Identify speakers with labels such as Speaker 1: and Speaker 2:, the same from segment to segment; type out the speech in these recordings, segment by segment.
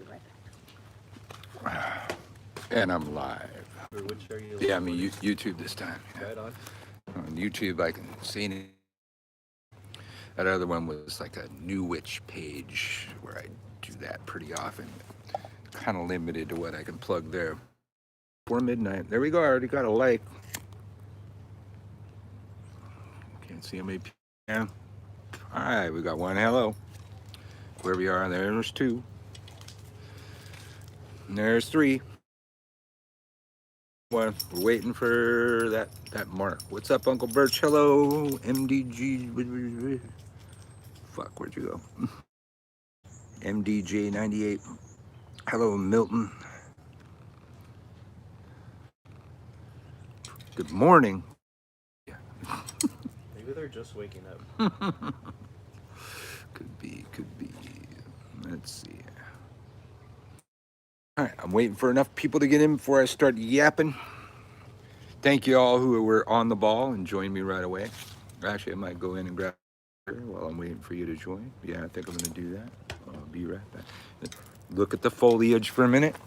Speaker 1: be right back.
Speaker 2: And I'm live.
Speaker 3: Which are you?
Speaker 2: Yeah, I mean YouTube this time. Yeah.
Speaker 3: Right on.
Speaker 2: On YouTube, I can see it. That other one was like a new witch page where I do that pretty often. Kind of limited to what I can plug there. Before midnight. There we go. I already got a like. Can't see how many people. Yeah. All right, we got one. Hello. Where we are, there's two. And there's three. One. We're waiting for that mark. What's up, Uncle Birch? Hello, MDG. Fuck, where'd you go? MDJ98. Hello, Milton. Good morning.
Speaker 3: Maybe they're just waking up.
Speaker 2: Could be. Let's see. All right, I'm waiting for enough people to get in before I start yapping. Thank you all who were on the ball and joined me right away. Actually, I might go in and grab while I'm waiting for you to join. Yeah, I think I'm going to do that. I'll be right back. Look at the foliage for a minute.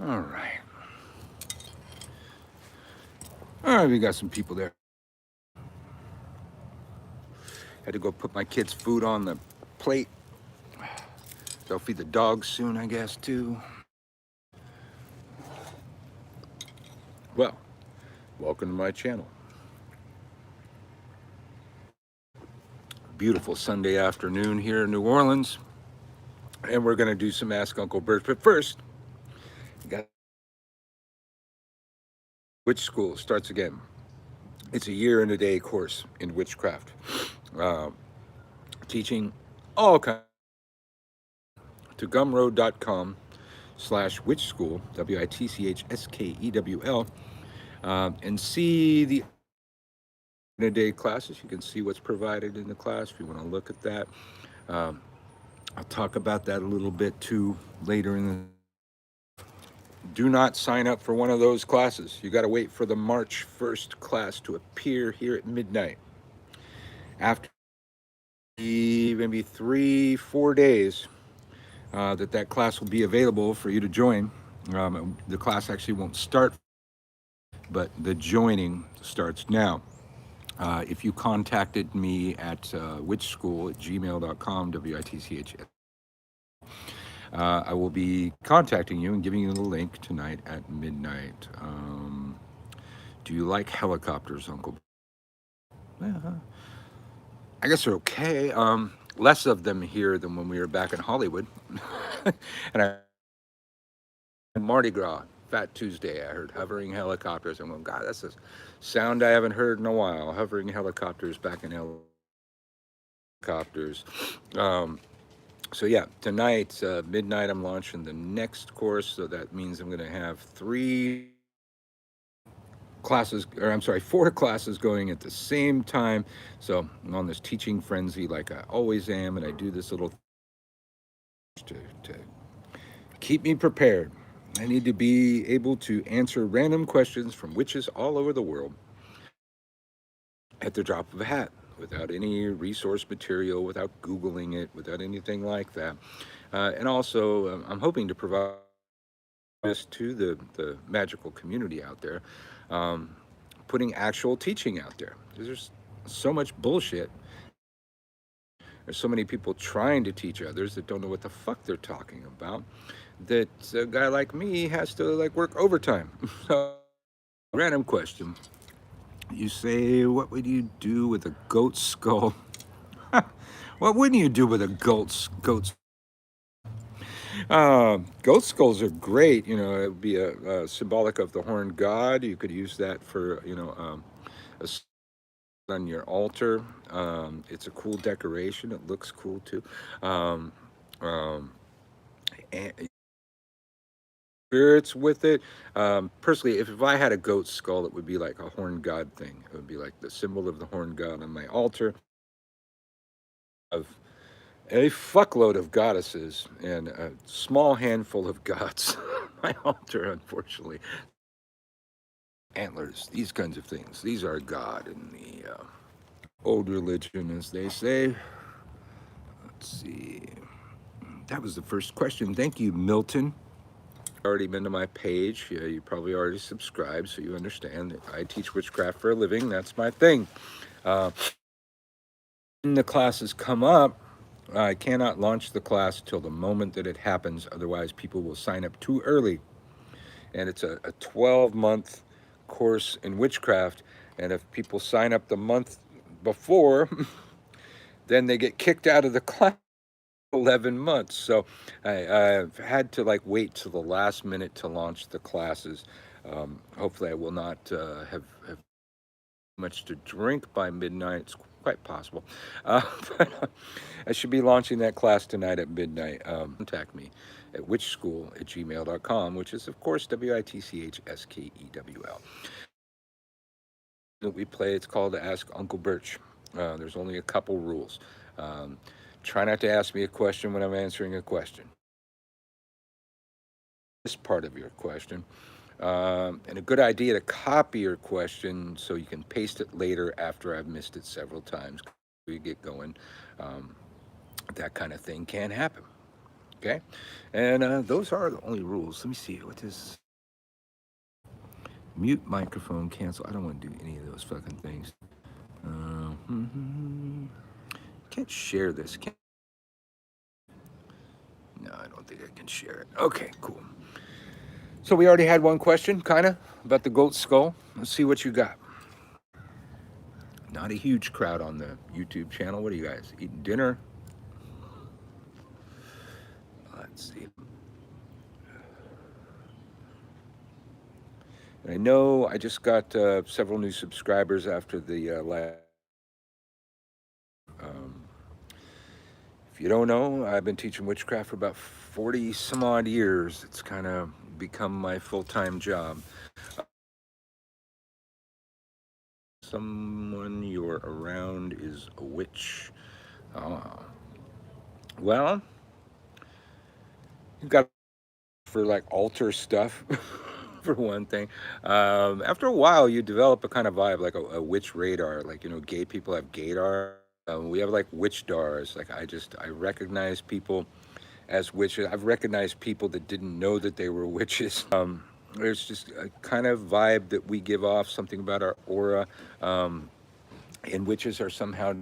Speaker 2: All right. All right, we got some people there. Had to go put my kids' food on the plate. So I'll feed the dogs soon, I guess, too. Well, welcome to my channel. Beautiful Sunday afternoon here in New Orleans. And we're going to do some Ask Uncle Birch. But first, we got WitchSkewl starts again. It's a year and a day course in witchcraft. Teaching all kinds to gumroad.com/witchskewl, WITCHSKEWL, and see the in a day classes. You can see what's provided in the class if you want to look at that. I'll talk about that a little bit too later in the. Do not sign up for one of those classes. You got to wait for the March 1st class to appear here at midnight. After maybe 3-4 days, that class will be available for you to join. The class actually won't start, but the joining starts now. If you contacted me at witchskewl@gmail.com, WITCH, I will be contacting you and giving you the link tonight at midnight. Do you like helicopters, Uncle? Yeah, I guess they're okay. Less of them here than when we were back in Hollywood. And Mardi Gras, Fat Tuesday, I heard hovering helicopters. I'm going, God, that's a sound I haven't heard in a while. Hovering helicopters back in helicopters. So yeah, tonight, midnight, I'm launching the next course. So that means I'm going to have 4 classes going at the same time. So I'm on this teaching frenzy like I always am. And I do this little to keep me prepared. I need to be able to answer random questions from witches all over the world at the drop of a hat, without any resource material, without Googling it, without anything like that. And also, I'm hoping to provide this to the magical community out there, putting actual teaching out there. There's so much bullshit There's so many people trying to teach others that don't know what the fuck they're talking about, that a guy like me has to like work overtime. So, random question. You say, what would you do with a goat skull? What wouldn't you do with a goat? Goat skulls are great. You know, it would be a symbolic of the horned god. You could use that for, a on your altar. It's a cool decoration. It looks cool too. Um, um, and spirits with it. Personally, if I had a goat skull, it would be like a horned god thing. It would be like the symbol of the horned god on my altar of a fuckload of goddesses and a small handful of gods. My altar, unfortunately. Antlers, these kinds of things. These are God in the old religion, as they say. Let's see. That was the first question. Thank you, Milton. Already been to my page. Yeah, you probably already subscribed, so you understand that I teach witchcraft for a living. That's my thing. When the classes come up, I cannot launch the class till the moment that it happens. Otherwise, people will sign up too early. And it's a 12-month course in witchcraft. And if people sign up the month before, then they get kicked out of the class 11 months. So I've had to like wait till the last minute to launch the classes. Hopefully I will not have much to drink by midnight. It's quite possible. But I should be launching that class tonight at midnight. Contact me at witchskewl@gmail.com, which is, of course, WITCHSKEWL. That we play, it's called Ask Uncle Birch. There's only a couple rules. Try not to ask me a question when I'm answering a question. This part of your question. And a good idea to copy your question so you can paste it later after I've missed it several times. We get going. That kind of thing can happen. Okay? And those are the only rules. Let me see. What is mute microphone, cancel? I don't want to do any of those fucking things. Can't share this. No, I don't think I can share it. Okay, cool. So we already had one question, kind of, about the goat skull. Let's see what you got. Not a huge crowd on the YouTube channel. What are you guys, eating dinner? Let's see. I know I just got several new subscribers after the last. If you don't know, I've been teaching witchcraft for about 40 some odd years. It's kind of become my full-time job. Someone you're around is a witch. Well, you've got for like altar stuff, for one thing. After a while, you develop a kind of vibe, like a witch radar. Like, gay people have gaydar. We have like witch dars. Like I recognize people as witches. I've recognized people that didn't know that they were witches. There's just a kind of vibe that we give off, something about our aura. And witches are somehow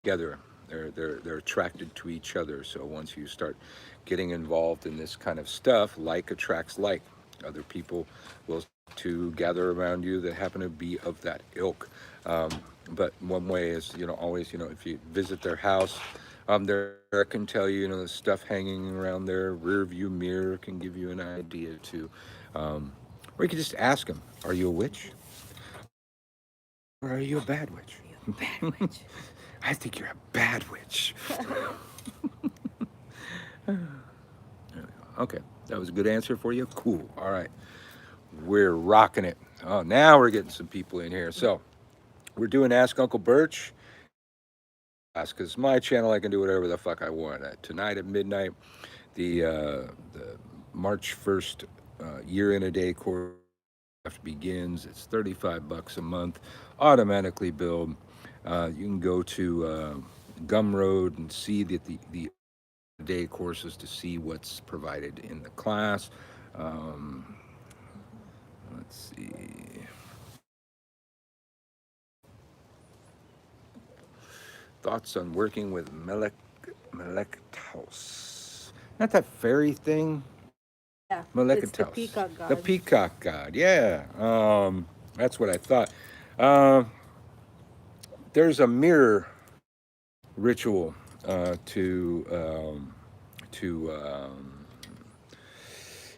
Speaker 2: together. They're attracted to each other. So once you start getting involved in this kind of stuff, like attracts like. Other people will to gather around you that happen to be of that ilk. But one way is, always, if you visit their house, there can tell you, the stuff hanging around their rear view mirror can give you an idea too. Or you can just ask them, are you a witch? Or are you a bad witch?
Speaker 1: Bad witch.
Speaker 2: I think you're a bad witch. Okay, that was a good answer for you. Cool. All right, we're rocking it. Oh, now we're getting some people in here. So we're doing Ask Uncle Birch. Because it's my channel, I can do whatever the fuck I want. Tonight at midnight, the March 1st year in a day course begins. It's $35 a month, automatically billed. You can go to Gumroad and see the day courses to see what's provided in the class. Let's see. Thoughts on working with Malektaus. Not that fairy thing.
Speaker 1: Yeah, it's the
Speaker 2: Malektaus.
Speaker 1: peacock
Speaker 2: The
Speaker 1: god.
Speaker 2: peacock god. Yeah. That's what I thought. Um, there's a mirror ritual to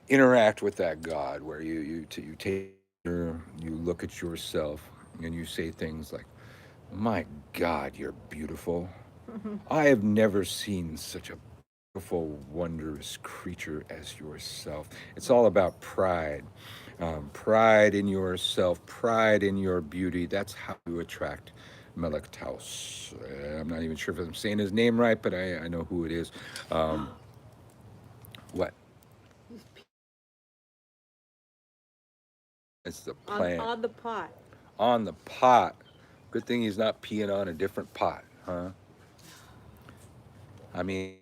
Speaker 2: interact with that god, where you take you look at yourself and you say things like, "My God, you're beautiful. I have never seen such a beautiful, wondrous creature as yourself." It's all about pride. Pride in yourself, pride in your beauty. That's how you attract Melektaus. I'm not even sure if I'm saying his name right, but I know who it is. Um, what? It's the plant
Speaker 1: On the pot.
Speaker 2: on the pot. Good thing he's not peeing on a different pot, huh? I mean,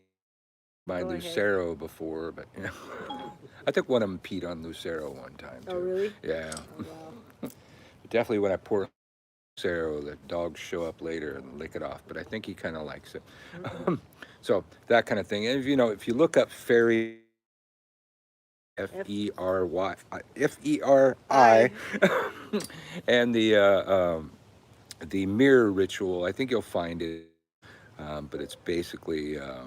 Speaker 2: by
Speaker 1: Go ahead.
Speaker 2: Lucero before, but I think one of them peed on Lucero one time
Speaker 1: Oh,
Speaker 2: too.
Speaker 1: really?
Speaker 2: Yeah,
Speaker 1: Oh, wow.
Speaker 2: definitely when I pour Lucero, the dogs show up later and lick it off. But I think he kind of likes it. So that kind of thing. And if you look up fairy,
Speaker 1: F
Speaker 2: Feri,
Speaker 1: I.
Speaker 2: and the mirror ritual, I think you'll find it. But it's basically uh,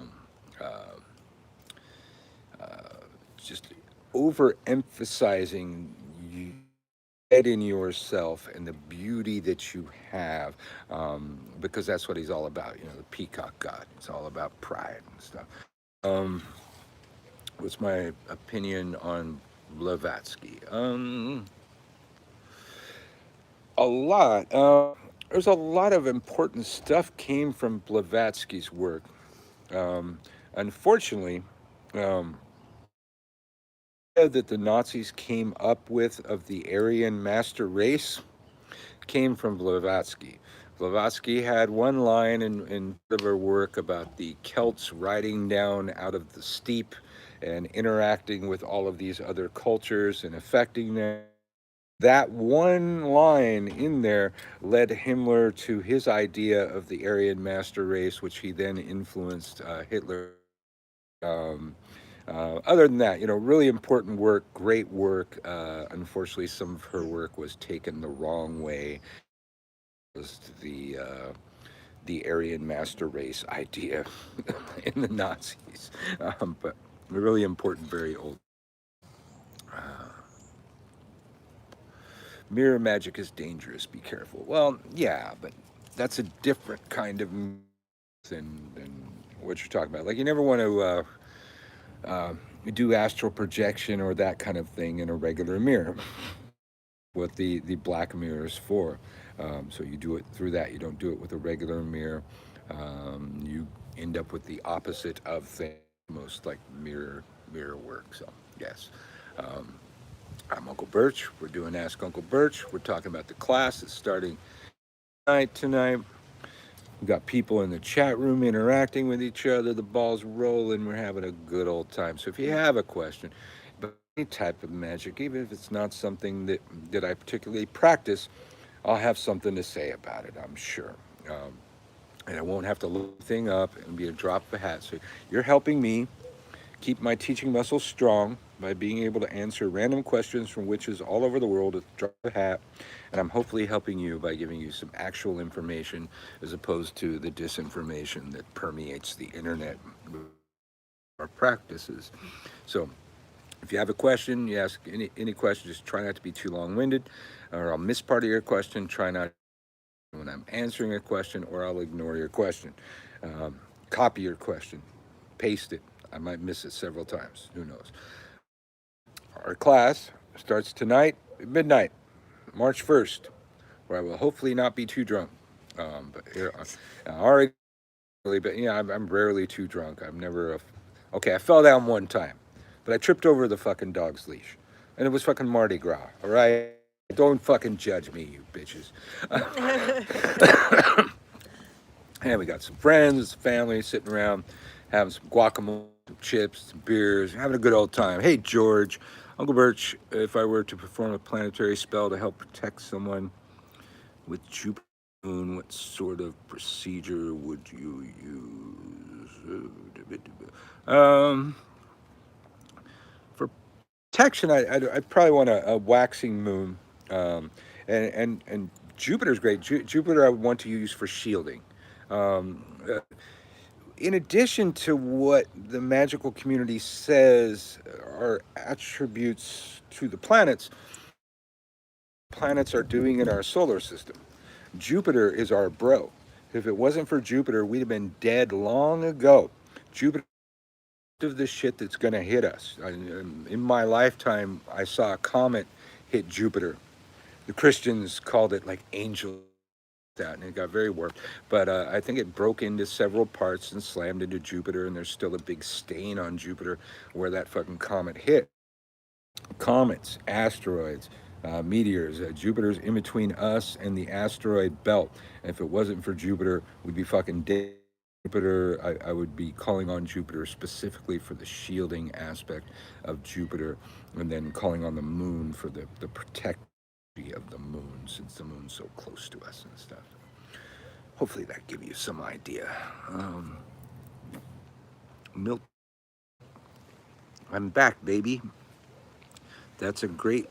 Speaker 2: just overemphasizing you in yourself and the beauty that you have, because that's what he's all about. The peacock god. It's all about pride and stuff. Um, what's my opinion on Blavatsky? A lot. There's a lot of important stuff came from Blavatsky's work. Um, Unfortunately, um, that the Nazis came up with of the Aryan master race came from Blavatsky. Blavatsky had one line in her work about the Celts riding down out of the steppe and interacting with all of these other cultures and affecting them. That one line in there led Himmler to his idea of the Aryan master race, which he then influenced Hitler. Um, Other than that, really important work, great work. Unfortunately, some of her work was taken the wrong way. Was the Aryan master race idea in the Nazis, but really important, very old. Uh, Mirror magic is dangerous. Be careful. Well, yeah, but that's a different kind of than what you're talking about. Like you never want to uh, do astral projection or that kind of thing in a regular mirror. What the black mirror is for. So you do it through that. You don't do it with a regular mirror. You end up with the opposite of things, most like mirror work. So yes. Um, I'm Uncle Birch. We're doing Ask Uncle Birch. We're talking about the class that's starting tonight. We've got people in the chat room interacting with each other. The ball's rolling. We're having a good old time. So if you have a question, but any type of magic, even if it's not something that I particularly practice, I'll have something to say about it, I'm sure. And I won't have to look the thing up and be a drop of a hat. So you're helping me keep my teaching muscles strong by being able to answer random questions from witches all over the world at the drop of a hat. And I'm hopefully helping you by giving you some actual information as opposed to the disinformation that permeates the internet or practices. So if you have a question, you ask any question, just try not to be too long-winded, or I'll miss part of your question. Try not when I'm answering a question, or I'll ignore your question. Copy your question, paste it. I might miss it several times. Who knows? Our class starts tonight at midnight, March 1st, where I will hopefully not be too drunk. But here, I already, but I'm rarely too drunk. I'm never okay, I fell down one time, but I tripped over the fucking dog's leash. And it was fucking Mardi Gras, all right? Don't fucking judge me, you bitches. And we got some friends, family sitting around, having some guacamole, some chips, some beers, having a good old time. Hey, George, Uncle Birch, if I were to perform a planetary spell to help protect someone with Jupiter moon, what sort of procedure would you use? Um, for protection, I probably want a waxing moon, um, and Jupiter's great. Jupiter I would want to use for shielding. Um, uh, in addition to what the magical community says are attributes to the planets are doing in our solar system. Jupiter is our bro. If it wasn't for Jupiter, we'd have been dead long ago. Jupiter of the shit that's going to hit us. In my lifetime, I saw a comet hit Jupiter. The Christians called it like angel that, and it got very warped. But I think it broke into several parts and slammed into Jupiter, and there's still a big stain on Jupiter where that fucking comet hit. Comets, asteroids, meteors. Jupiter's in between us and the asteroid belt. And if it wasn't for Jupiter, we'd be fucking dead. Jupiter, I would be calling on Jupiter specifically for the shielding aspect of Jupiter, and then calling on the moon for the protection of the moon, since the moon's so close to us and stuff. Hopefully that gives you some idea. Milk. I'm back, baby. That's a great,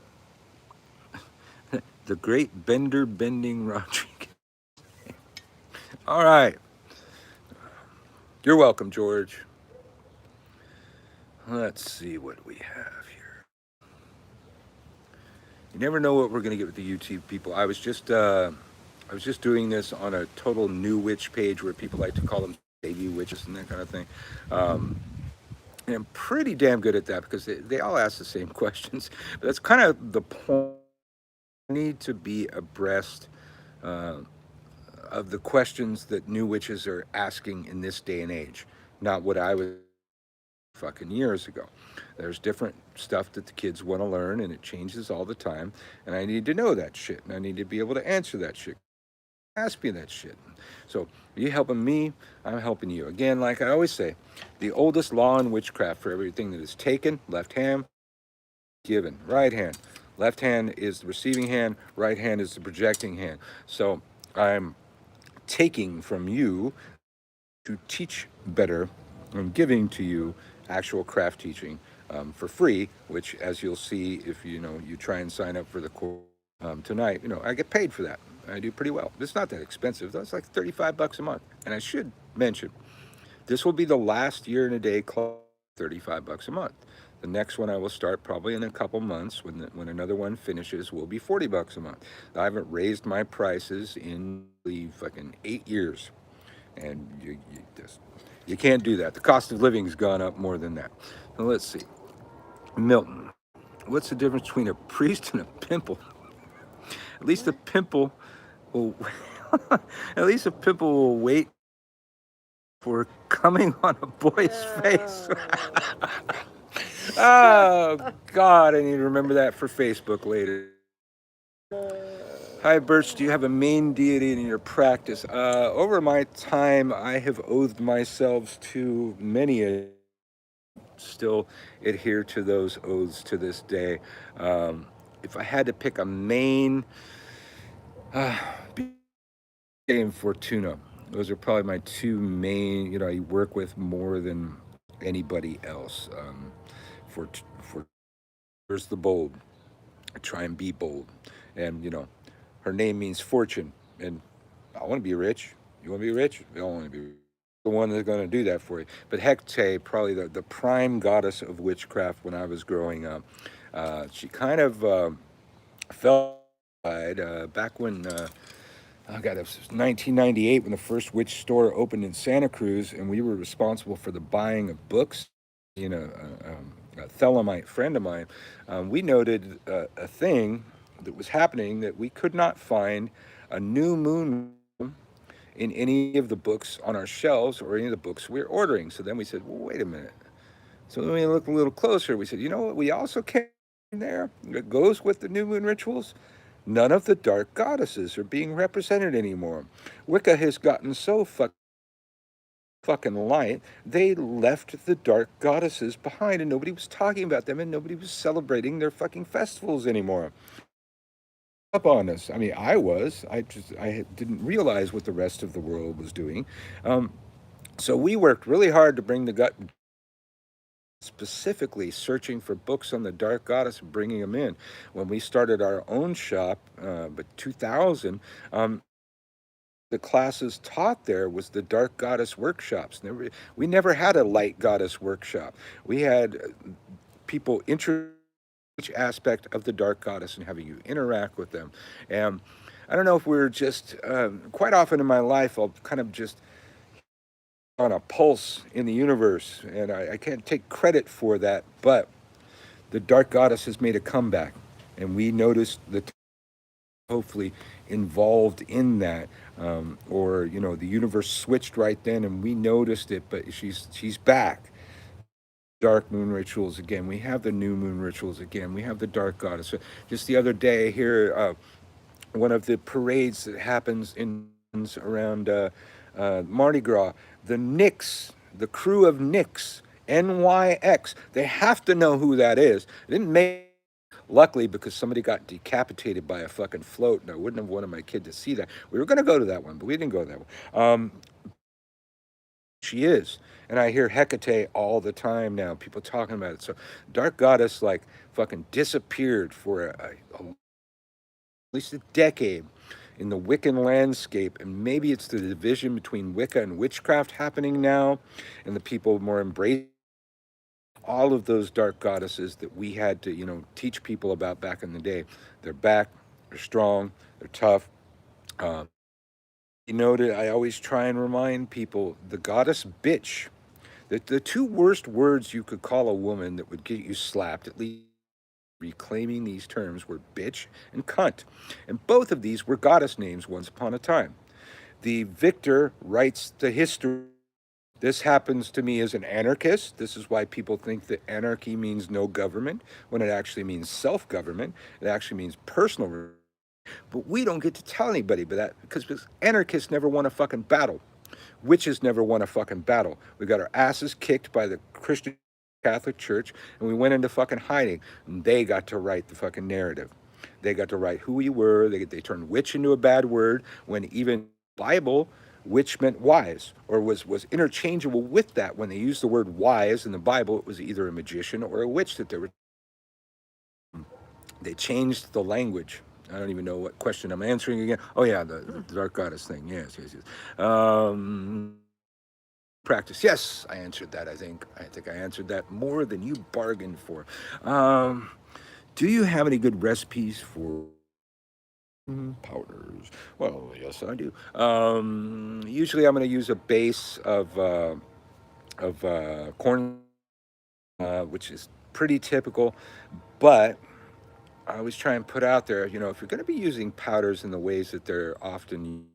Speaker 2: the great Bender Bending Rodriguez. All right. You're welcome, George. Let's see what we have here. You never know what we're going to get with the YouTube people. I was just doing this on a total new witch page where people like to call them baby witches and that kind of thing. And I'm pretty damn good at that because they all ask the same questions. But that's kind of the point. I need to be abreast of the questions that new witches are asking in this day and age, not what I was fucking years ago. There's different stuff that the kids want to learn, and it changes all the time, and I need to know that shit, and I need to be able to answer that shit. Ask me that shit. So you helping me, I'm helping you. Again, like I always say, the oldest law in witchcraft for everything that is taken, left hand, given, right hand. Left hand is the receiving hand, right hand is the projecting hand. So I'm taking from you to teach better. I'm giving to you actual craft teaching for free, which, as you'll see if you try and sign up for the course tonight, I get paid for that. I do pretty well. It's not that expensive. That's like $35 a month. And I should mention, this will be the last year and a day class, $35 a month. The next one I will start probably in a couple months when another one finishes will be $40 a month. I haven't raised my prices in the fucking 8 years. And you can't do that. The cost of living has gone up more than that. So let's see. Milton, what's the difference between a priest and a pimple? At least a pimple will at least a pimple will wait for coming on a boy's face. Oh God, I need to remember that for Facebook later. Hi Birch, do you have a main deity in your practice? Over my time, I have oathed myself to many still adhere to those oaths to this day. If I had to pick a main, and Fortuna, those are probably my two main. I work with more than anybody else. For Where's the bold? I try and be bold, and her name means fortune, and I want to be rich. You want to be rich? I don't want to be rich. The one that's going to do that for you. But Hecate, probably the prime goddess of witchcraft when I was growing up. She kind of fell back when, oh God, it was 1998 when the first witch store opened in Santa Cruz, and we were responsible for the buying of books. A Thelemite friend of mine, we noted a thing that was happening, that we could not find a new moon in any of the books on our shelves or any of the books we were ordering. So then we said, well, wait a minute. So then we looked a little closer. We said, you know what we also came there that goes with the new moon rituals? None of the dark goddesses are being represented anymore. Wicca has gotten so fucking light, they left the dark goddesses behind, and nobody was talking about them, and nobody was celebrating their fucking festivals anymore. Up on us. I mean, I didn't realize what the rest of the world was doing. So we worked really hard to bring the gut, specifically searching for books on the Dark Goddess and bringing them in. When we started our own shop, but 2000, the classes taught there was the Dark Goddess workshops. We never had a Light Goddess workshop. We had people interested each aspect of the Dark Goddess and having you interact with them. And I don't know if we're just, quite often in my life, I'll kind of just on a pulse in the universe, and I can't take credit for that, but the Dark Goddess has made a comeback, and we noticed the hopefully involved in that, or the universe switched right then, and we noticed it, but she's back. Dark moon rituals again. We have the new moon rituals again. We have the Dark Goddess. Just the other day here, one of the parades that happens in around Mardi Gras, the Knicks, the crew of Knicks, NYX. They have to know who that is. It didn't make. Luckily, because somebody got decapitated by a fucking float, and I wouldn't have wanted my kid to see that. We were going to go to that one, but we didn't go to that one. She is. And I hear Hecate all the time now, people talking about it. So Dark Goddess like fucking disappeared for at least a decade in the Wiccan landscape, and maybe it's the division between Wicca and witchcraft happening now, and the people more embrace all of those dark goddesses that we had to, teach people about back in the day. They're back, they're strong, they're tough. I always try and remind people the goddess bitch. The two worst words you could call a woman that would get you slapped, at least reclaiming these terms, were bitch and cunt. And both of these were goddess names once upon a time. The victor writes the history. This happens to me as an anarchist. This is why people think that anarchy means no government, when it actually means self-government. It actually means personal. But we don't get to tell anybody about that because anarchists never won a fucking battle. Witches never won a fucking battle. We got our asses kicked by the Christian Catholic Church, and we went into fucking hiding. And they got to write the fucking narrative. They got to write who we were. They turned witch into a bad word when even Bible, witch meant wise, or was interchangeable with that. When they used the word wise in the Bible, it was either a magician or a witch that they changed the language. I don't even know what question I'm answering again. Oh yeah, the Dark Goddess thing. Yes. Practice. Yes, I answered that. I think I answered that more than you bargained for. Do you have any good recipes for powders? Well, yes, I do. Usually, I'm going to use a base of corn, which is pretty typical, but I always try and put out there, if you're going to be using powders in the ways that they're often,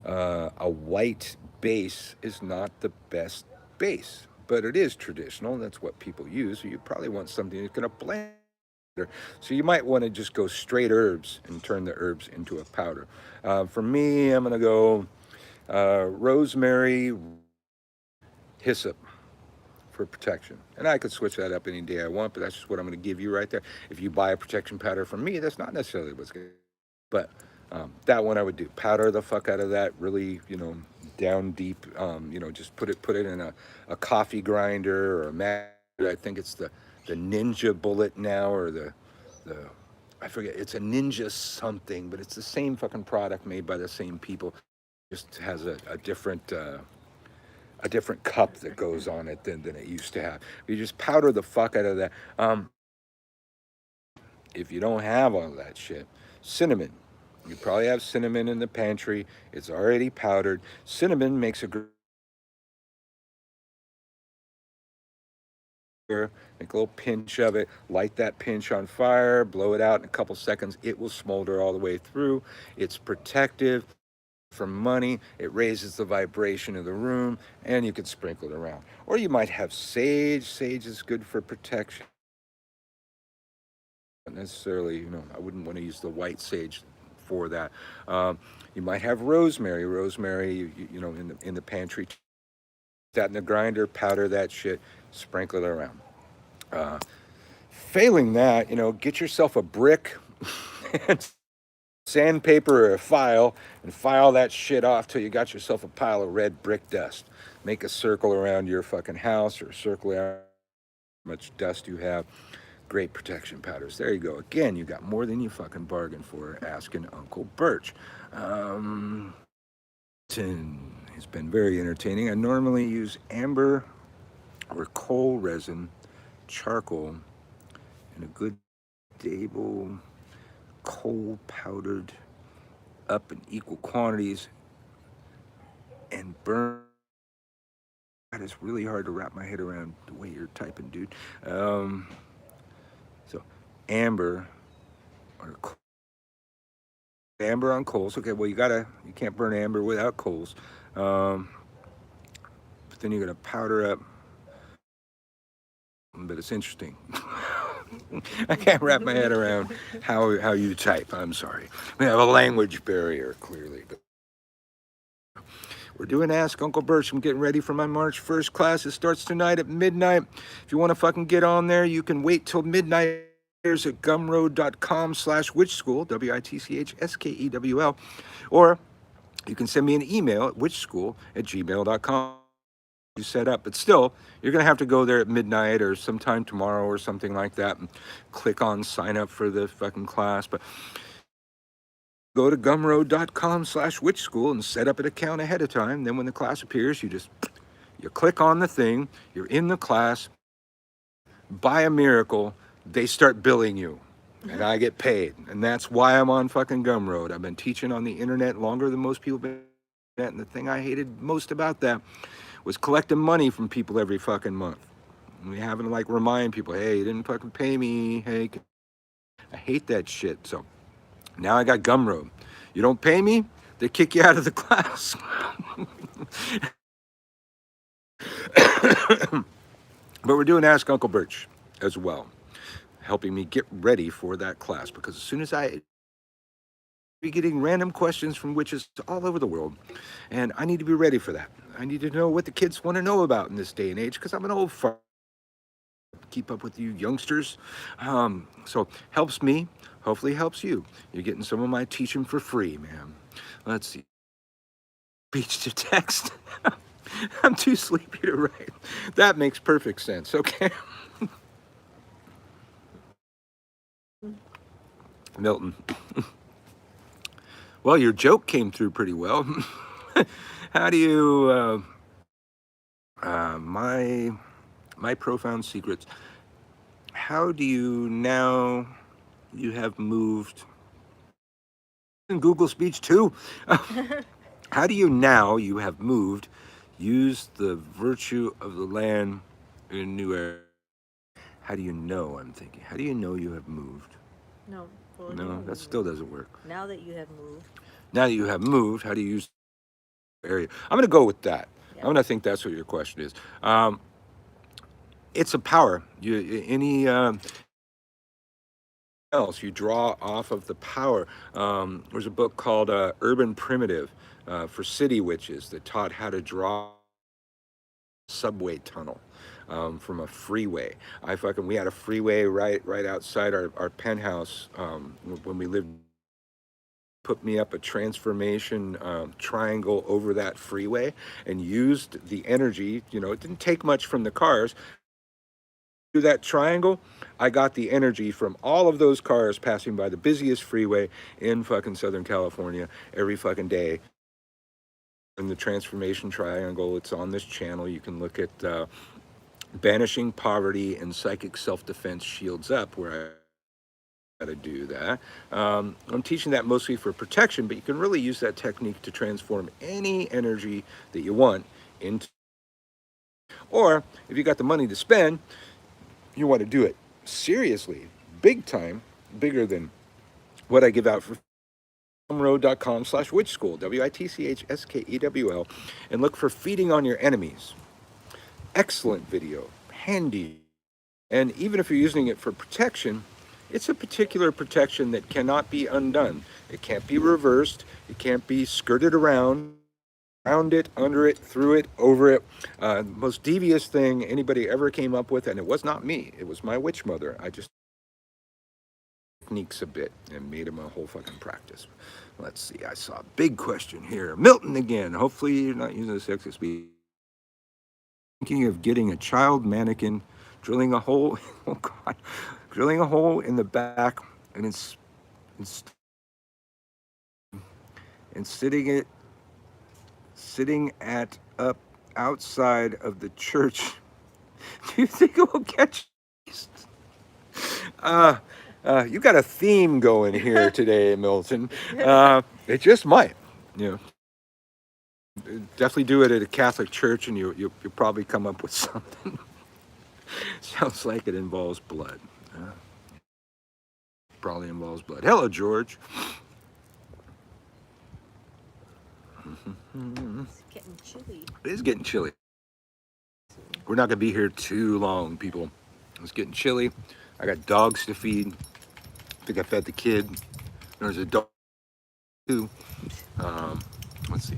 Speaker 2: a white base is not the best base, but it is traditional. That's what people use. So you probably want something that's going to blend. So you might want to just go straight herbs and turn the herbs into a powder. For me, I'm going to go rosemary, hyssop for protection. And I could switch that up any day I want, but that's just what I'm going to give you right there. If you buy a protection powder from me, that's not necessarily what's going to, but that one I would do. Powder the fuck out of that, really, down deep, just put it in a coffee grinder or a mat. I think it's the Ninja Bullet now, or the I forget, it's a Ninja something, but it's the same fucking product made by the same people. Just has a different cup that goes on it than it used to have. You just powder the fuck out of that. If you don't have all that shit, cinnamon. You probably have cinnamon in the pantry. It's already powdered. Cinnamon makes a make a little pinch of it, light that pinch on fire, blow it out in a couple seconds. It will smolder all the way through. It's protective from money. It raises the vibration of the room, and you can sprinkle it around. Or you might have sage. Sage is good for protection. Not necessarily, I wouldn't want to use the white sage for that. You might have rosemary. Rosemary, in the pantry. That in the grinder, powder that shit, sprinkle it around. Failing that, get yourself a brick and sandpaper or a file and file that shit off till you got yourself a pile of red brick dust. Make a circle around your fucking house or a circle around how much dust you have. Great protection powders. There you go. Again, you got more than you fucking bargained for asking Uncle Birch. It's been very entertaining. I normally use amber or coal resin, charcoal, and a good stable coal powdered up in equal quantities and burn. God, it's really hard to wrap my head around the way you're typing, dude. So amber or amber on coals. Okay, well you can't burn amber without coals. But then you're gonna powder up. But it's interesting. I can't wrap my head around how you type. I'm sorry. We have a language barrier, clearly. But we're doing Ask Uncle Birch. I'm getting ready for my March 1st class. It starts tonight at midnight. If you want to fucking get on there, you can wait till midnight. There's at gumroad.com/witchskewl, WITCHSKEWL, or you can send me an email at witchskewl@gmail.com. You set up, but still, you're going to have to go there at midnight or sometime tomorrow or something like that and click on sign up for the fucking class. But go to gumroad.com/witchskewl and set up an account ahead of time. Then when the class appears, you click on the thing, you're in the class. By a miracle, they start billing you and I get paid. And that's why I'm on fucking Gumroad. I've been teaching on the internet longer than most people been. And the thing I hated most about that was collecting money from people every fucking month. And we having to like remind people, hey, you didn't fucking pay me. Hey, I hate that shit. So now I got Gumroad. You don't pay me, they kick you out of the class. But we're doing Ask Uncle Birch as well, helping me get ready for that class, because as soon as I be getting random questions from witches all over the world, and I need to be ready for that. I need to know what the kids want to know about in this day and age, because I'm an old fuck. Keep up with you youngsters. So helps me, hopefully helps you. You're getting some of my teaching for free, man. Let's see. Speech to text. I'm too sleepy to write. That makes perfect sense. Okay. Milton. Well, your joke came through pretty well. How do you, my profound secrets, how do you now, you have moved, in Google Speech too, how do you now, you have moved, use the virtue of the land in a new era? How do you know, I'm thinking, how do you know you have moved?
Speaker 1: No. Well,
Speaker 2: No, that still doesn't work.
Speaker 1: Now that you have moved.
Speaker 2: Now that you have moved, how do you use the area? I'm going to go with that.
Speaker 1: Yeah.
Speaker 2: I'm going to think that's what your question is. It's a power. Any else, you draw off of the power. There's a book called Urban Primitive for city witches that taught how to draw a subway tunnel from a freeway. We had a freeway right outside our penthouse when we lived. Put me up a transformation triangle over that freeway and used the energy. You know, it didn't take much from the cars. Do that triangle, I got the energy from all of those cars passing by the busiest freeway in fucking Southern California every fucking day. In the transformation triangle, it's on this channel. You can look at banishing poverty and psychic self-defense shields up, where I to do that. I'm teaching that mostly for protection, but you can really use that technique to transform any energy that you want into, or if you got the money to spend, you want to do it seriously, big time, bigger than what I give out for gumroad.com/witchskewl, WITCHSKEWL, and look for Feeding on Your Enemies. Excellent video, handy. And even if you're using it for protection, it's a particular protection that cannot be undone. It can't be reversed. It can't be skirted around it, under it, through it, over it. Most devious thing anybody ever came up with, and it was not me. It was my witch mother. I just techniques a bit and made them a whole fucking practice. Let's see. I saw a big question here. Milton again. Hopefully you're not using the sexist speech. Thinking of getting a child mannequin, drilling a hole. Oh God, drilling a hole in the back, and it's and sitting at up outside of the church. Do you think it will catch? Uh, you got a theme going here today, Milton. It just might. You know, definitely do it at a Catholic church, and you'll probably come up with something. Sounds like it involves blood. Probably involves blood. Hello, George.
Speaker 1: It's getting chilly.
Speaker 2: It is getting chilly. We're not gonna be here too long, people. It's getting chilly. I got dogs to feed. I think I fed the kid. There's a dog too. Let's see.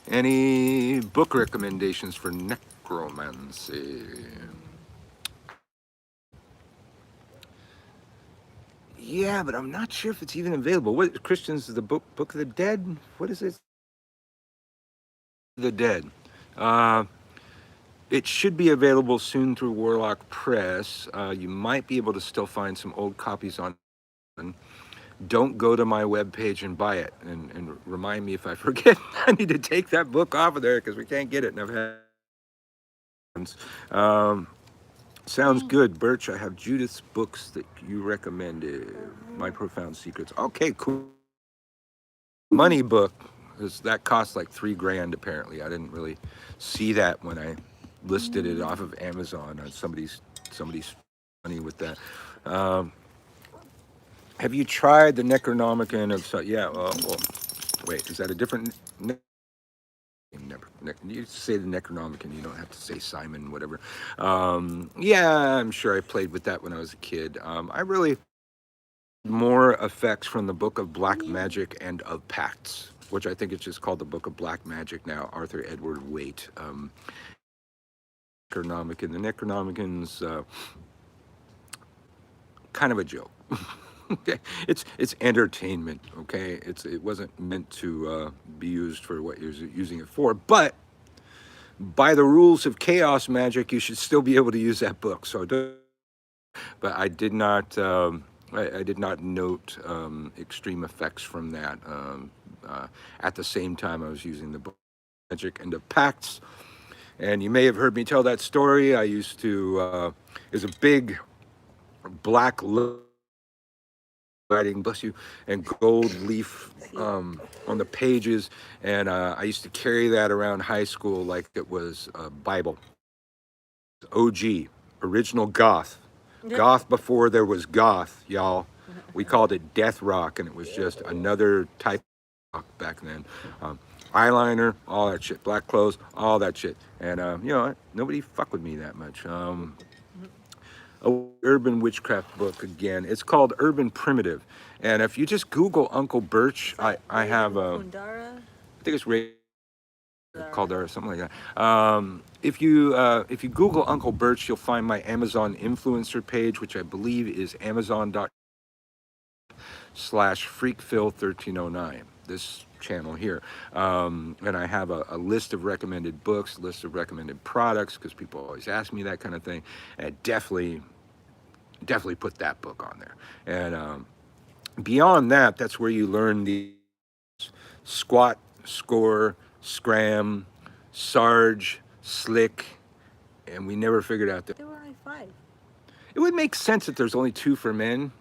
Speaker 2: Any book recommendations for necromancy? Yeah, but I'm not sure if it's even available. What Christians? The Book of the Dead? What is it? The Dead. It should be available soon through Warlock Press. You might be able to still find some old copies on. Don't go to my webpage and buy it. And remind me if I forget. I need to take that book off of there because we can't get it. And I've had. Sounds good, Birch. I have Judith's books that you recommended. My Profound Secrets. Okay, cool. Money book. That costs like $3,000 apparently. I didn't really see that when I listed it off of Amazon. Somebody's money with that. Have you tried the Necronomicon of? Yeah. Well, wait. Is that a different? You say the Necronomicon. You don't have to say Simon. Whatever. Yeah, I'm sure I played with that when I was a kid. I really more effects from the Book of Black Magic and of Pacts, which I think it's just called the Book of Black Magic now. Arthur Edward Waite. Necronomicon. The Necronomicon's kind of a joke. Okay, it's entertainment. Okay, it wasn't meant to be used for what you're using it for. But by the rules of chaos magic, you should still be able to use that book. So, but I did not. I did not note extreme effects from that. At the same time, I was using the book of magic and the pacts. And you may have heard me tell that story. I used to. There's a big black writing, bless you, and gold leaf on the pages, and I used to carry that around high school like it was a Bible. OG, original goth. Goth before there was goth, y'all. We called it death rock, and it was just another type of rock back then. Eyeliner, all that shit, black clothes, all that shit. And you know, nobody fucked with me that much. A urban witchcraft book again. It's called Urban Primitive, and if you just Google Uncle Birch, I have a. I think it's Ray Caldera, something like that. If you Google Uncle Birch, you'll find my Amazon influencer page, which I believe is amazon.com/freakphil1309. This channel here, and I have a list of recommended books, list of recommended products, because people always ask me that kind of thing, and definitely put that book on there. And beyond that, that's where you learn the squat, score, scram, sarge, slick, and we never figured out that
Speaker 1: There were only 5.
Speaker 2: it would make sense that there's only 2 for men,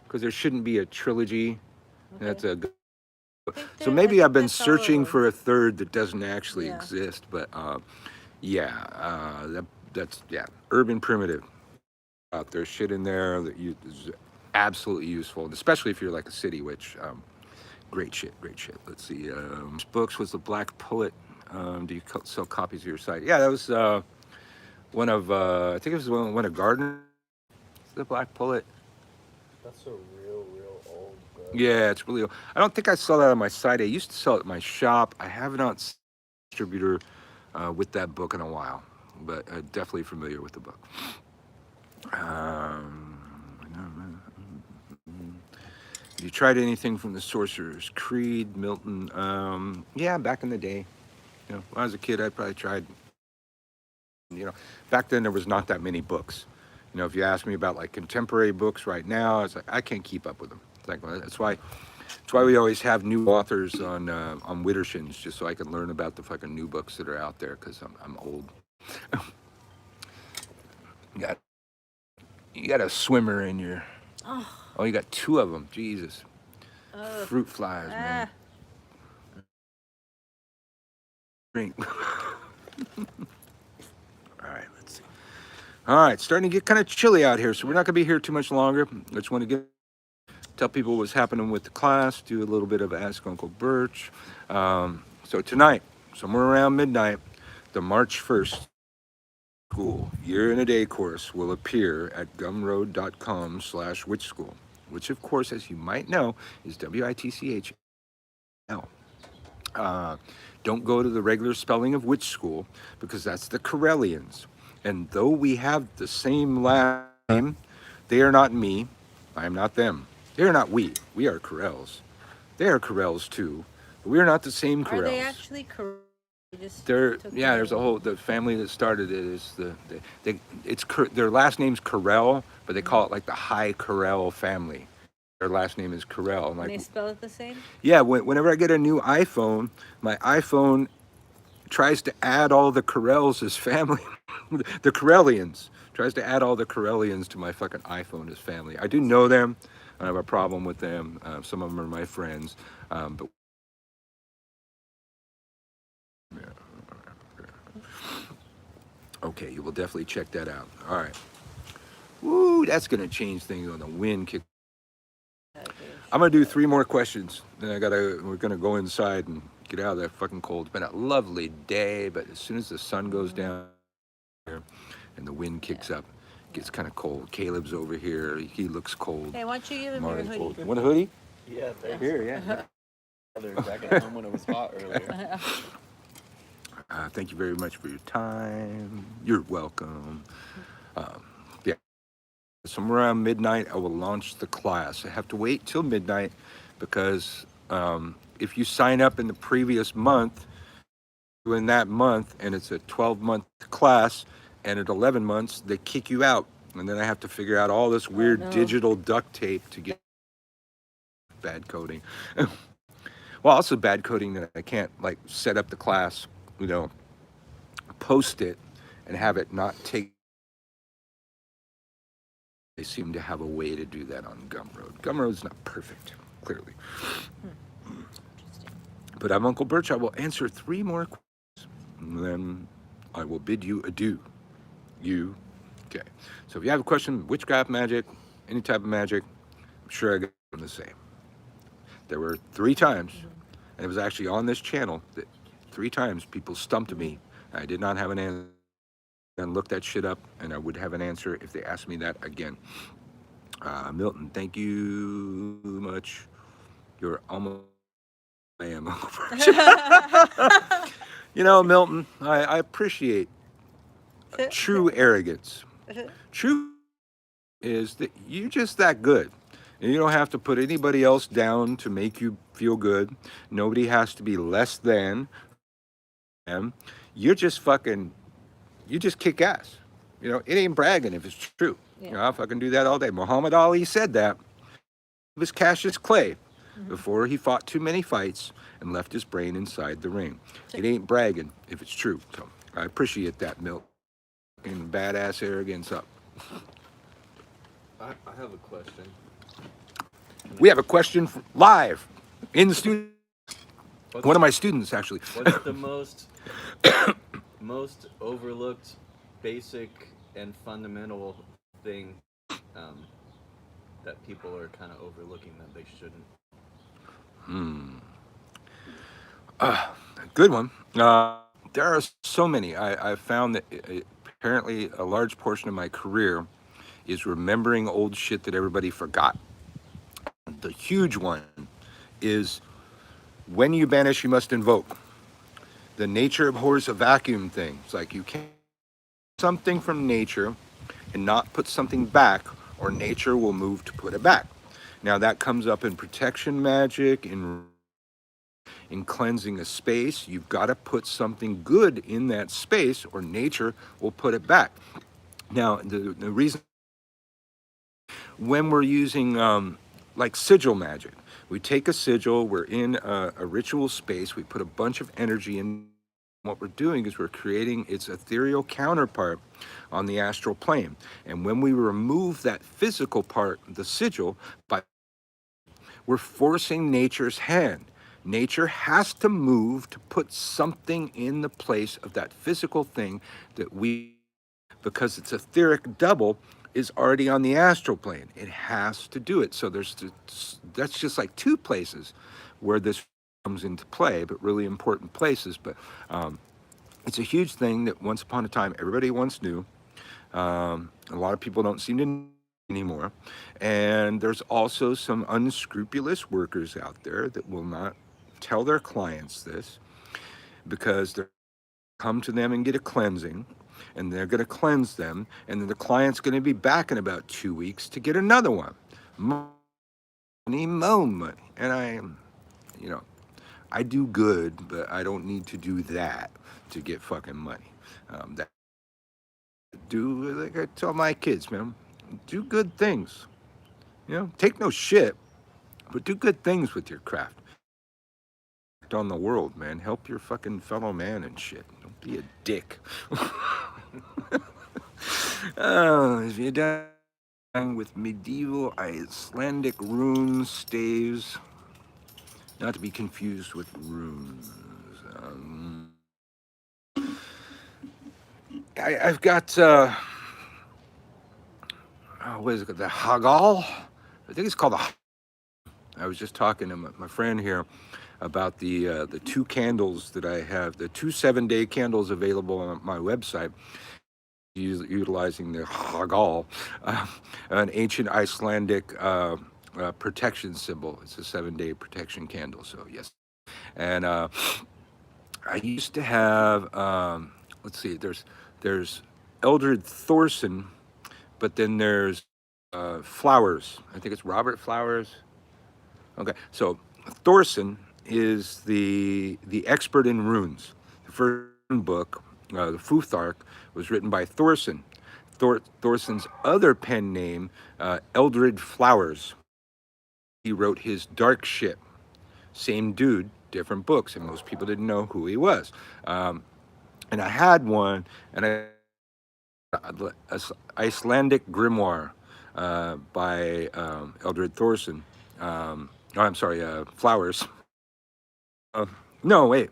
Speaker 2: because there shouldn't be a trilogy.
Speaker 1: Okay.
Speaker 2: That's a so
Speaker 1: I
Speaker 2: maybe
Speaker 1: think
Speaker 2: I've been
Speaker 1: that's all of
Speaker 2: searching
Speaker 1: them.
Speaker 2: for a third that doesn't actually
Speaker 1: Yeah.
Speaker 2: exist, but that's Urban Primitive out there, shit in there that is absolutely useful, and especially if you're like a city witch. Great shit. Let's see. Books was the Black Pullet. Do you sell copies of your site? Yeah, that was one of I think it was one of Gardner. The Black Pullet.
Speaker 3: That's a real old book.
Speaker 2: Yeah, it's really old. I don't think I saw that on my site. I used to sell it at my shop. I have not seen a distributor with that book in a while, but definitely familiar with the book. You tried anything from the Sorcerer's Creed, Milton? Yeah, back in the day. You know, when I was a kid, I probably tried. You know, back then there was not that many books. You know, if you ask me about like contemporary books right now, it's like I can't keep up with them. It's like well, that's why we always have new authors on Widdershins, just so I can learn about the fucking new books that are out there because I'm old. you got you got a swimmer in your.
Speaker 1: Oh,
Speaker 2: Oh, you got two of them. Jesus,
Speaker 1: ugh.
Speaker 2: fruit flies, man. Drink. All right, let's see. All right, starting to get kind of chilly out here, so we're not going to be here too much longer. I just want to tell people what's happening with the class, do a little bit of Ask Uncle Birch. So tonight, somewhere around midnight, the March 1st school year and a day course will appear at gumroad.com/witchschool, which of course, as you might know, is WITCHL. Don't go to the regular spelling of witch school because that's the Corellians. And though we have the same last name, they are not me. I am not them. They are not we. We are Corels. They are Corels too, but we are not the same Corels.
Speaker 1: Are they actually correct?
Speaker 2: There's a whole the family that started it is their last name's Corel, but they call it like the High Corel family. Their last name is Corel.
Speaker 1: And
Speaker 2: like,
Speaker 1: they spell it the same?
Speaker 2: yeah, whenever I get a new iPhone, my iPhone tries to add all the Corels as family. The Corellians tries to add all the Corellians to my fucking iPhone as family. I do know them. I don't have a problem with them. Some of them are my friends. But okay, you will definitely check that out. All right. Woo, that's gonna change things on the wind kick. I'm gonna do 3 more questions. Then we're gonna go inside and get out of that fucking cold. It's been a lovely day, but as soon as the sun goes down here and the wind kicks up, it gets kind of cold. Caleb's over here. He looks cold.
Speaker 1: Hey, why don't you give him your
Speaker 2: Marty's
Speaker 1: hoodie?
Speaker 2: cold. You want a hoodie?
Speaker 3: Yeah, thanks.
Speaker 2: Here, yeah.
Speaker 3: I got home when it was hot earlier.
Speaker 2: Thank you very much for your time. You're welcome. Yeah. Somewhere around midnight, I will launch the class. I have to wait till midnight because if you sign up in the previous month, in that month, and it's a 12-month class, and at 11 months, they kick you out. And then I have to figure out all this weird digital duct tape to get bad coding. Well, also bad coding that I can't like set up the class, you know, post it and have it not take. They seem to have a way to do that on Gumroad. Gumroad's not perfect, clearly. But I'm Uncle Birch. I will answer 3 more questions, and then I will bid you adieu. Okay. So if you have a question, witchcraft magic, any type of magic, I'm sure I got them to say. There were 3 times, and it was actually on this channel that 3 times people stumped me. I did not have an answer. And look that shit up, and I would have an answer if they asked me that again. Milton, thank you much. You're almost. I am Uncle Birch. You know, Milton, I appreciate true arrogance. True is that you're just that good. And you don't have to put anybody else down to make you feel good. Nobody has to be less than them. You're just fucking, you just kick ass. You know, it ain't bragging if it's true. Yeah. You know, I fucking do that all day. Muhammad Ali said that. It was Cassius Clay before he fought too many fights and left his brain inside the ring. It ain't bragging if it's true. So I appreciate that, Milt. And badass arrogance up.
Speaker 3: I have a question.
Speaker 2: We have a question live in the studio. One of my students, actually.
Speaker 3: What's the most overlooked, basic, and fundamental thing that people are kind of overlooking that they shouldn't?
Speaker 2: Good one. There are so many. I've found that apparently a large portion of my career is remembering old shit that everybody forgot. The huge one is when you banish, you must invoke. The nature abhors a vacuum thing. It's like you can't something from nature and not put something back, or nature will move to put it back. Now that comes up in protection magic, in cleansing a space. You've got to put something good in that space, or nature will put it back. Now, the reason when we're using like sigil magic, we take a sigil, we're in a ritual space, we put a bunch of energy in. What we're doing is we're creating its ethereal counterpart on the astral plane. And when we remove that physical part, the sigil, we're forcing nature's hand. Nature has to move to put something in the place of that physical thing that we, because its etheric double is already on the astral plane. It has to do it. So that's just like two places where this comes into play, but really important places. But it's a huge thing that once upon a time everybody once knew. A lot of people don't seem to know anymore. And there's also some unscrupulous workers out there that will not tell their clients this, because they're come to them and get a cleansing, and they're going to cleanse them, and then the client's going to be back in about 2 weeks to get another one. Money, more money. And I do good, but I don't need to do that to get fucking money. That do, like I tell my kids, man, do good things. Take no shit, but do good things with your craft. On the world, man. Help your fucking fellow man and shit. Don't be a dick. If you're done with medieval Icelandic runes, staves, not to be confused with runes. I've got what is it? The Hagal. I think it's called the. I was just talking to my friend here about the 2 candles that I have, the 2 7-day candles available on my website, utilizing the Hagal, an ancient Icelandic protection symbol. It's a 7-day protection candle. So yes, and I used to have. Let's see. There's Eldred Thorson, but then there's Flowers. I think it's Robert Flowers. Okay, so Thorson is the expert in runes. The first book, the Futhark, was written by Thorson. Thorson's other pen name, Eldred Flowers. He wrote his Dark Ship. Same dude, different books, and most people didn't know who he was. And I had one, and Icelandic Grimoire by Eldred Thorson. I'm sorry, Flowers. No, wait.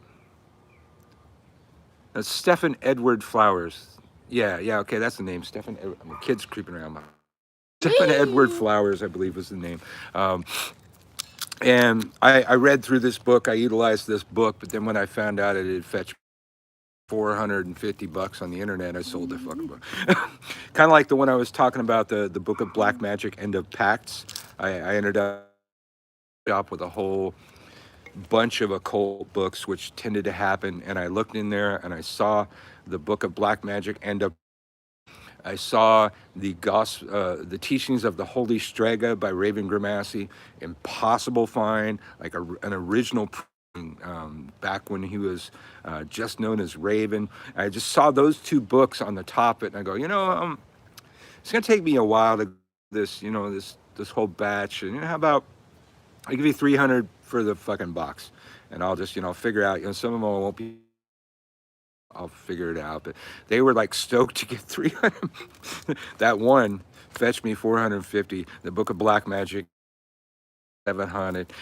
Speaker 2: That's Stephen Edward Flowers. Yeah, okay, that's the name. Stephen Edward. My kid's creeping around. Stephen Edward Flowers, I believe, was the name. And I read through this book. I utilized this book, but then when I found out it had fetched $450 on the internet, I sold the fucking book. Kind of like the one I was talking about, the Book of Black Magic, End of Pacts. I ended up shop with a whole bunch of occult books, which tended to happen, and I looked in there and I saw the Book of Black Magic End of. I saw the Teachings of the Holy Strega by Raven Grimassi. Impossible find, like an original back when he was just known as Raven. I just saw those 2 books on the top of it, and I go, it's gonna take me a while to this whole batch, and how about I give you $300 for the fucking box, and I'll just figure out. Some of them won't be. I'll figure it out. But they were like stoked to get 300. That one fetched me 450. The Book of Black Magic, 700.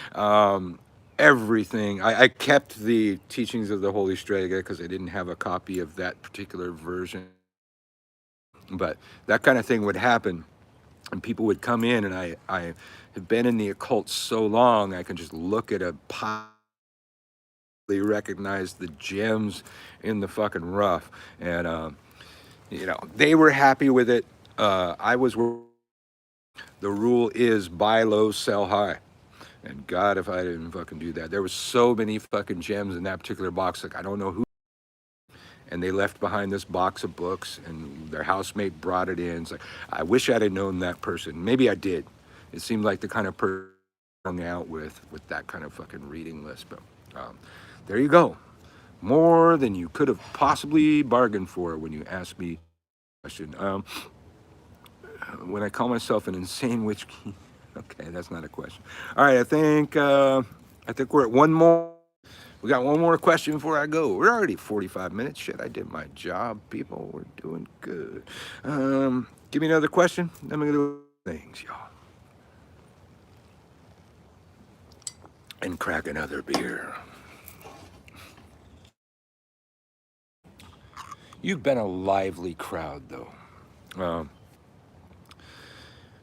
Speaker 2: Everything. I kept the Teachings of the Holy Strega because I didn't have a copy of that particular version. But that kind of thing would happen. And people would come in, and I have been in the occult so long, I can just look at a pile, recognize the gems in the fucking rough. And, they were happy with it. I was. The rule is buy low, sell high. And God, if I didn't fucking do that. There was so many fucking gems in that particular box. Like, I don't know who. And they left behind this box of books, and their housemate brought it in. It's like, I wish I'd have known that person. Maybe I did. it seemed like the kind of person hung out with that kind of fucking reading list. But there you go. More than you could have possibly bargained for when you asked me a question. When I call myself an insane witch king, okay, that's not a question. All right, I think we're at one more. We got one more question before I go. We're already 45 minutes. Shit, I did my job, people. We're doing good. Give me another question. Then we're gonna do things, y'all. And crack another beer. You've been a lively crowd, though.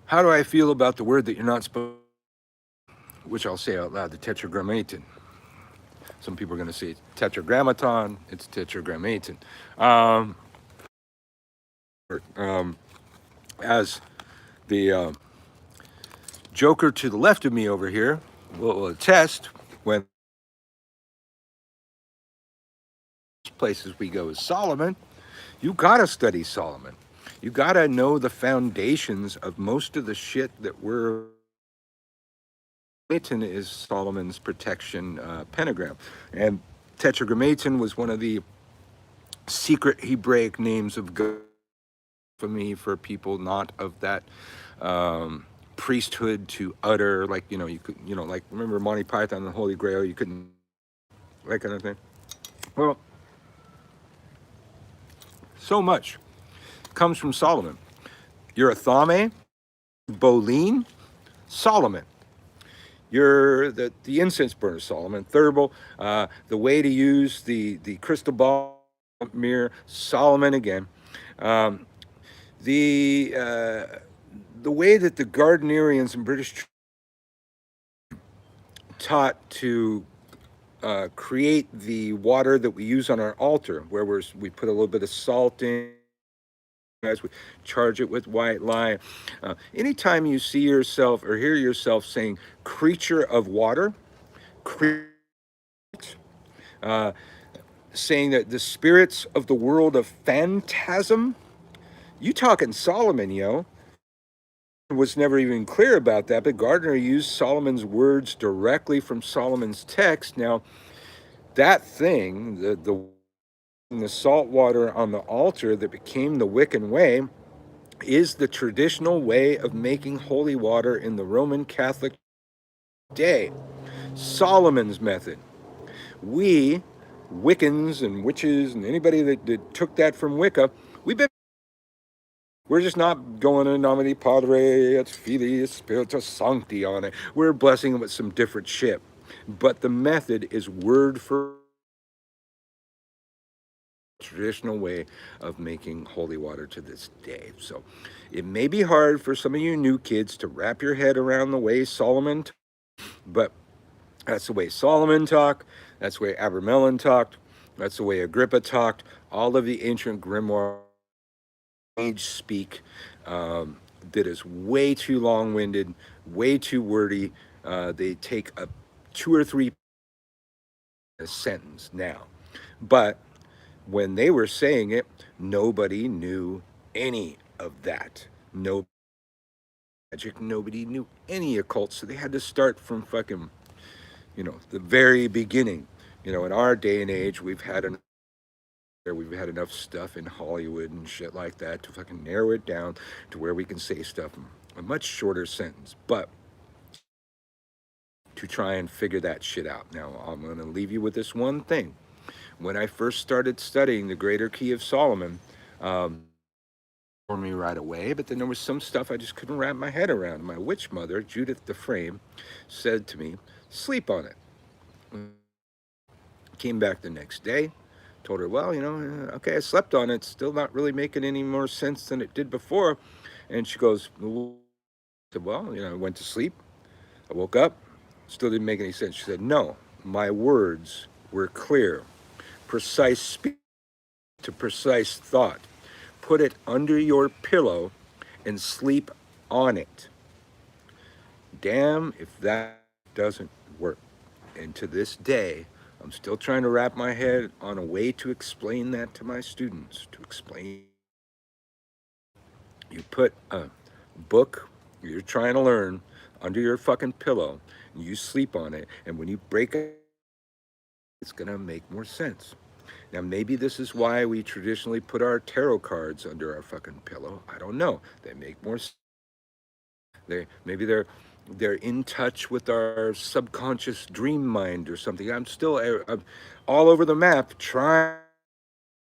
Speaker 2: How do I feel about the word that you're not supposed, which I'll say out loud, the tetragrammaton? Some people are going to say tetragrammaton. It's tetragrammaton. As the joker to the left of me over here will attest, when places we go is Solomon, you got to study Solomon. You got to know the foundations of most of the shit that we're... Tetragrammaton is Solomon's protection pentagram. And tetragrammaton was one of the secret Hebraic names of God for me, for people not of that priesthood to utter, like, you could, like, remember Monty Python and the Holy Grail, you couldn't, that kind of thing. Well, so much comes from Solomon. Eurythame, Bolin, Solomon. You're the incense burner, Solomon. Thurible, the way to use the crystal ball mirror, Solomon again. The way that the Gardnerians and British taught to create the water that we use on our altar, where we put a little bit of salt in, as we charge it with white lye. Anytime you see yourself or hear yourself saying creature of water, saying that the spirits of the world of phantasm, you talking Solomon, yo. Was never even clear about that, but Gardner used Solomon's words directly from Solomon's text. Now, that thing, the salt water on the altar that became the Wiccan way, is the traditional way of making holy water in the Roman Catholic day. Solomon's method. We, Wiccans and witches and anybody that took that from Wicca, we're just not going in nomine Padre et Filii Spiritus Sancti on it. We're blessing it with some different shit. But the method is word for traditional way of making holy water to this day. So it may be hard for some of you new kids to wrap your head around the way Solomon, but that's the way Solomon talked. That's the way Abramelin talked. That's the way Agrippa talked. All of the ancient grimoire age speak that is way too long-winded, way too wordy. They take a 2 or 3 a sentence now, but when they were saying it, nobody knew any of that. No magic, nobody knew any occult, so they had to start from fucking, the very beginning. In our day and age, we've had enough stuff in Hollywood and shit like that to fucking narrow it down to where we can say stuff in a much shorter sentence. But to try and figure that shit out. Now, I'm going to leave you with this one thing. When I first started studying the Greater Key of Solomon, for me right away, but then there was some stuff I just couldn't wrap my head around. My witch mother, Judith DeFrame, said to me, sleep on it. Came back the next day, told her, well, okay, I slept on it, still not really making any more sense than it did before. And she goes, well, I went to sleep, I woke up, still didn't make any sense. She said, no, my words were clear, precise speech to precise thought. Put it under your pillow and sleep on it. Damn if that doesn't work. And to this day, I'm still trying to wrap my head on a way to explain that to my students. To explain, you put a book you're trying to learn, under your fucking pillow, and you sleep on it, and when you break it, it's gonna make more sense. Now, maybe this is why we traditionally put our tarot cards under our fucking pillow. I don't know. They make more sense. Maybe they're in touch with our subconscious dream mind or something. I'm all over the map trying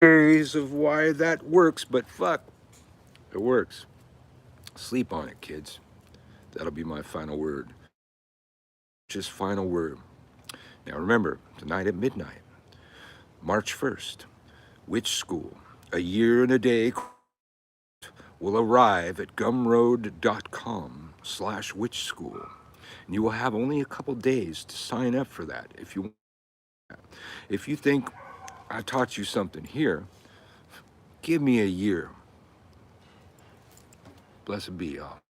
Speaker 2: theories of why that works, but fuck, it works. Sleep on it, kids. That'll be my final word. Just final word. Now remember, tonight at midnight, March 1st, WitchSkewl, a year and a day, will arrive at gumroad.com/witchskewl. And you will have only a couple days to sign up for that if you want. If you think I taught you something here, give me a year. Blessed be y'all.